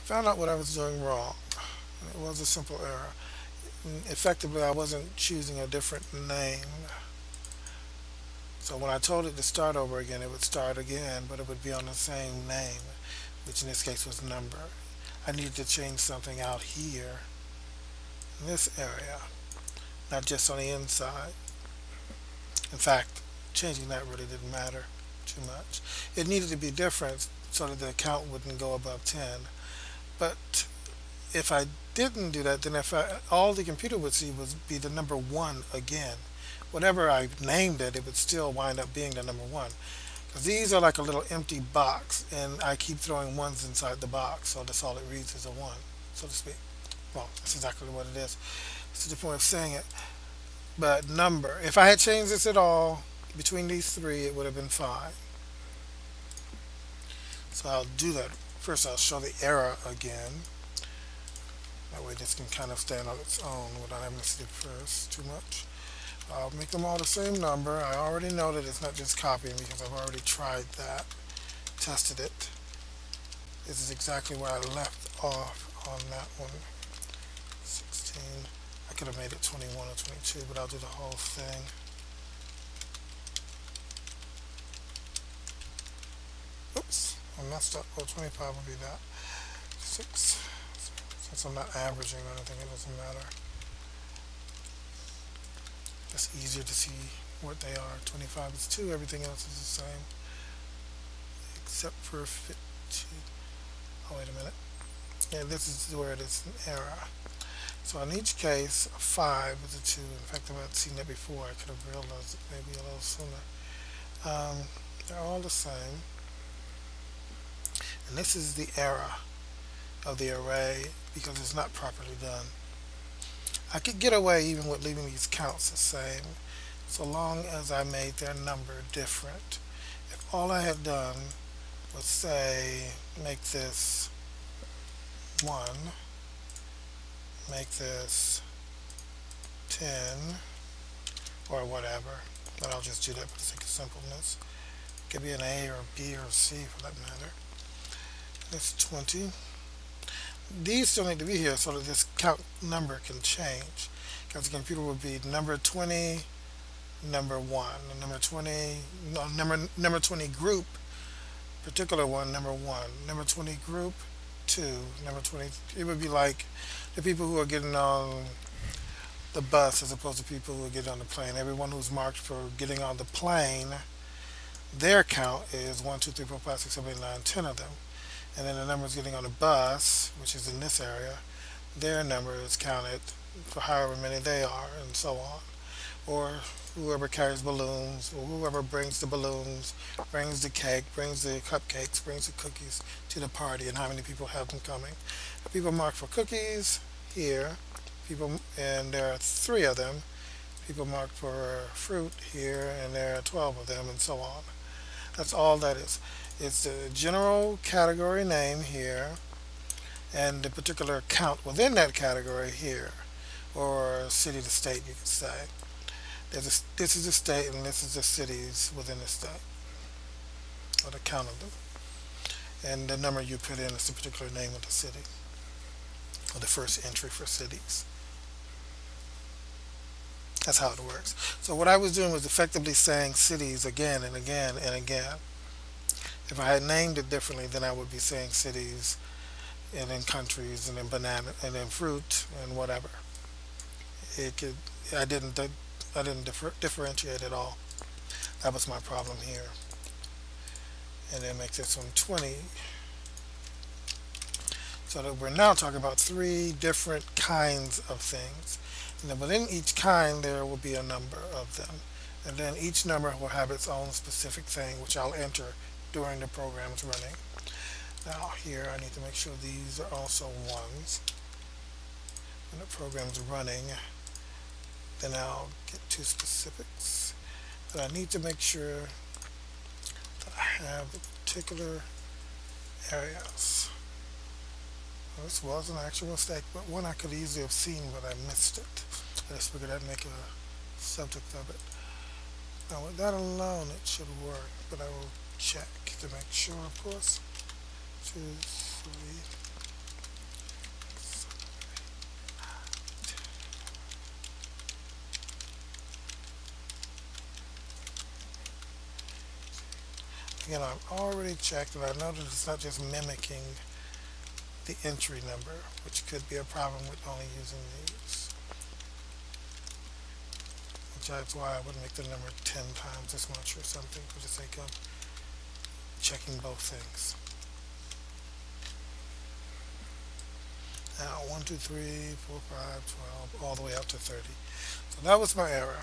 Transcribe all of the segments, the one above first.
Found out what I was doing wrong. It was a simple error. Effectively, I wasn't choosing a different name. So when I told it to start over again, it would start again, but it would be on the same name, which in this case was number. I needed to change something out here in this area, not just on the inside. In fact, changing that really didn't matter too much. It needed to be different so that the count wouldn't go above 10. But if I didn't do that, then all the computer would see would be the number 1 again. Whatever I named it, it would still wind up being the number 1. Because these are like a little empty box, and I keep throwing ones inside the box, so that's all it reads is a 1, so to speak. Well, that's exactly what it is. It's the point of saying it. But number, if I had changed this at all between these three, it would have been fine. So I'll do that. First, I'll show the error again. That way this can kind of stand on its own without having to see it first too much. I'll make them all the same number. I already know that it's not just copying because I've already tried that, tested it. This is exactly where I left off on that one. 16. I could have made it 21 or 22, but I'll do the whole thing. Oops, I messed up. Well, 25 would be that. 6. Since I'm not averaging or anything, it doesn't matter. It's easier to see what they are. 25 is 2, everything else is the same. Except for 15. Oh, wait a minute. Yeah, this is where it is an error. So in each case, a 5 is a 2. In fact, if I had seen that before, I could have realized it maybe a little sooner. They're all the same. And this is the error of the array because it's not properly done. I could get away even with leaving these counts the same so long as I made their number different. If all I had done was say make this 1, make this 10 or whatever, but I'll just do that for the sake of simpleness. It could be an A or a B or a C for that matter. That's 20. These still need to be here so that this count number can change. Because the computer would be number 20, number 1, and number 20, no, number 20 group, particular one, number 1, number 20 group, 2, number 20. It would be like the people who are getting on the bus as opposed to people who are getting on the plane. Everyone who's marked for getting on the plane, their count is 1, 2, 3, 4, 5, 6, 7, 8, 9, 10 of them. And then the numbers getting on the bus, which is in this area, their number is counted for however many they are, and so on. Or whoever carries balloons, or whoever brings the balloons, brings the cake, brings the cupcakes, brings the cookies to the party, and how many people have them coming. People marked for cookies here, and there are 3 of them. People marked for fruit here, and there are 12 of them, and so on. That's all that is. It's the general category name here and the particular count within that category here, or city to state, you could say. This is the state and this is the cities within the state, or the count of them. And the number you put in is the particular name of the city, or the first entry for cities. That's how it works. So what I was doing was effectively saying cities again and again and again. If I had named it differently, then I would be saying cities and then countries and then banana and then fruit and whatever. It could I didn't differentiate at all. That was my problem here. And then make this one 20. So that we're now talking about 3 different kinds of things. And then within each kind there will be a number of them. And then each number will have its own specific thing, which I'll enter during the program's running. Now here I need to make sure these are also 1s. When the program's running, then I'll get to specifics. But I need to make sure that I have the particular areas. Well, this was an actual mistake, but one I could easily have seen, but I missed it. I just figured I'd make a subject of it. Now with that alone it should work, but I will check to make sure, of course. 2, 3, Again, I've already checked and I know that it's not just mimicking the entry number, which could be a problem with only using these. Which is why I would make the number 10 times as much or something for the sake of checking both things. Now 1, 2, 3, 4, 5, 12, all the way up to 30. So that was my error.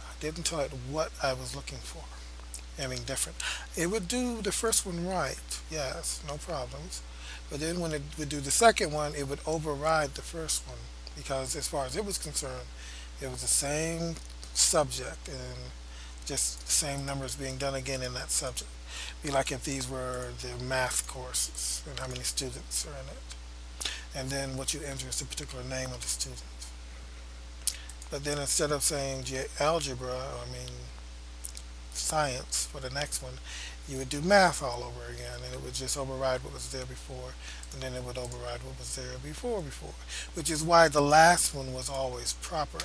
I didn't tell it what I was looking for. Anything different. It would do the first one right, yes, no problems. But then when it would do the second one, it would override the first one because as far as it was concerned, it was the same subject and just the same numbers being done again in that subject. Be like if these were the math courses and how many students are in it. And then what you enter is the particular name of the student. But then instead of saying algebra, science for the next one, you would do math all over again, and it would just override what was there before, and then it would override what was there before, which is why the last one was always proper,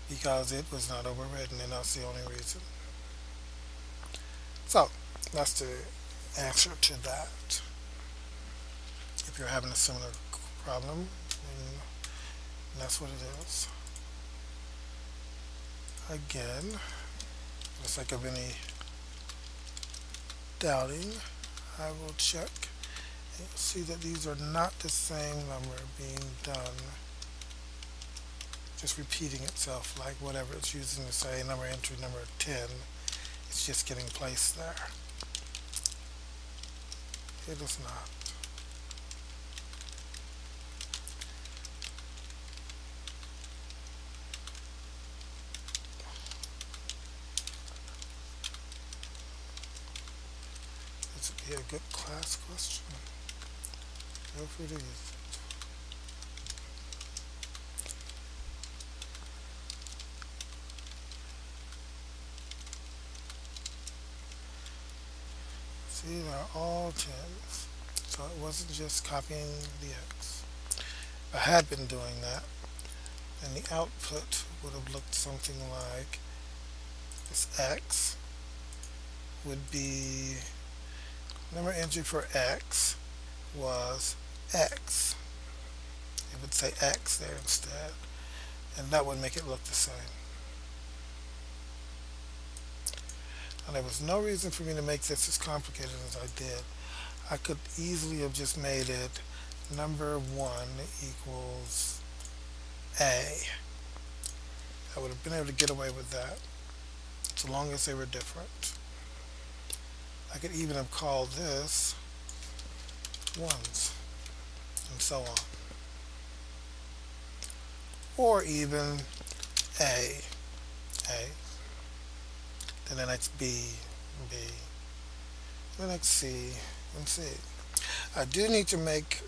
because it was not overridden, and that's the only reason. So, that's the answer to that. If you're having a similar problem, then that's what it is. Again, for the sake of any doubting, I will check and see that these are not the same number being done, just repeating itself like whatever it's using to say number entry number 10, it's just getting placed there. It is not. This would be a good class question. Feel free to use it. See, they're all 10s. So it wasn't just copying the X. If I had been doing that, then the output would have looked something like this. X would be, number entry for X was X. It would say X there instead, and that would make it look the same. And there was no reason for me to make this as complicated as I did. I could easily have just made it number 1 equals A. I would have been able to get away with that, so long as they were different. I could even have called this 1s, and so on. Or even A, then the next B, the next C, and C. I do need to make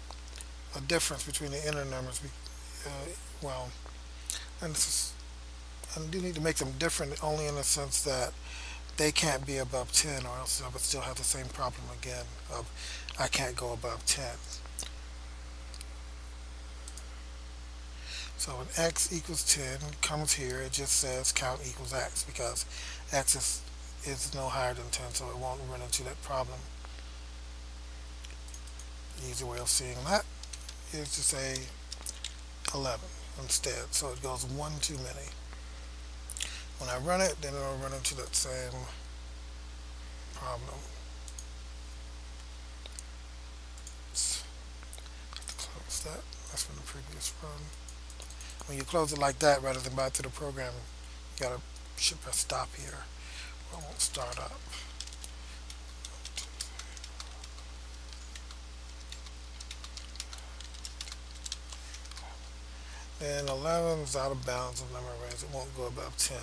a difference between the inner numbers. I do need to make them different only in the sense that they can't be above 10, or else I would still have the same problem again of I can't go above 10. So when X equals 10 comes here, it just says count equals X because X is no higher than 10, so it won't run into that problem. The easy way of seeing that is to say 11 instead, so it goes 1 too many. When I run it, then it'll run into that same problem. Let's close that. That's from the previous run. When you close it like that, rather than back to the program, you should press stop here, or it won't start up. And 11 is out of bounds of number range. It won't go above 10.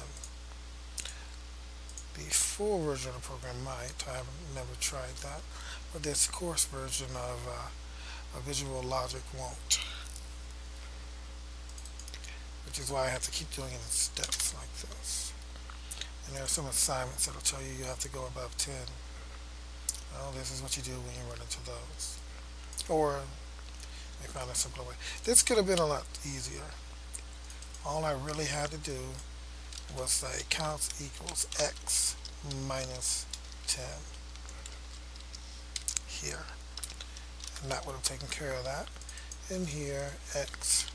The full version of the program might. I haven't never tried that. But this course version of Visual Logic won't. Which is why I have to keep doing it in steps like this. And there are some assignments that will tell you have to go above 10. Well, this is what you do when you run into those. Or they found a simpler way. This could have been a lot easier. All I really had to do was say counts equals X minus 10. here. And that would have taken care of that. And here, x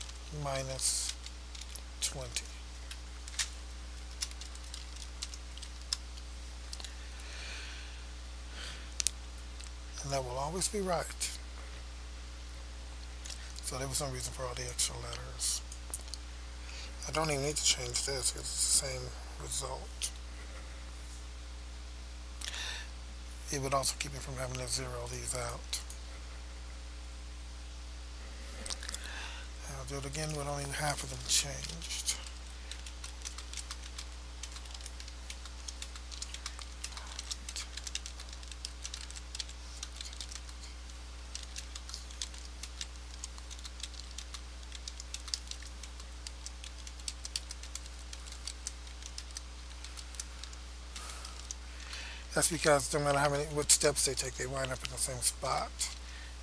minus 20. And that will always be right. So there was no reason for all the extra letters. I don't even need to change this because it's the same result. It would also keep me from having to zero these out. I'll do it again with only half of them changed. That's because no matter what steps they take, they wind up in the same spot.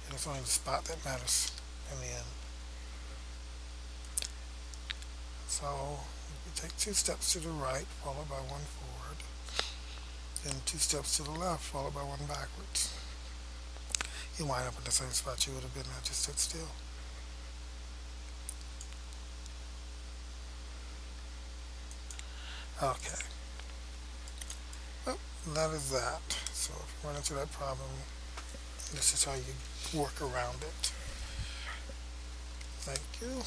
And it's only the spot that matters in the end. So you take 2 steps to the right, followed by 1 forward. Then 2 steps to the left, followed by 1 backwards. You wind up in the same spot you would have been at, just stood still. Okay. Well, that is that. So if you run into that problem, this is how you work around it. Thank you.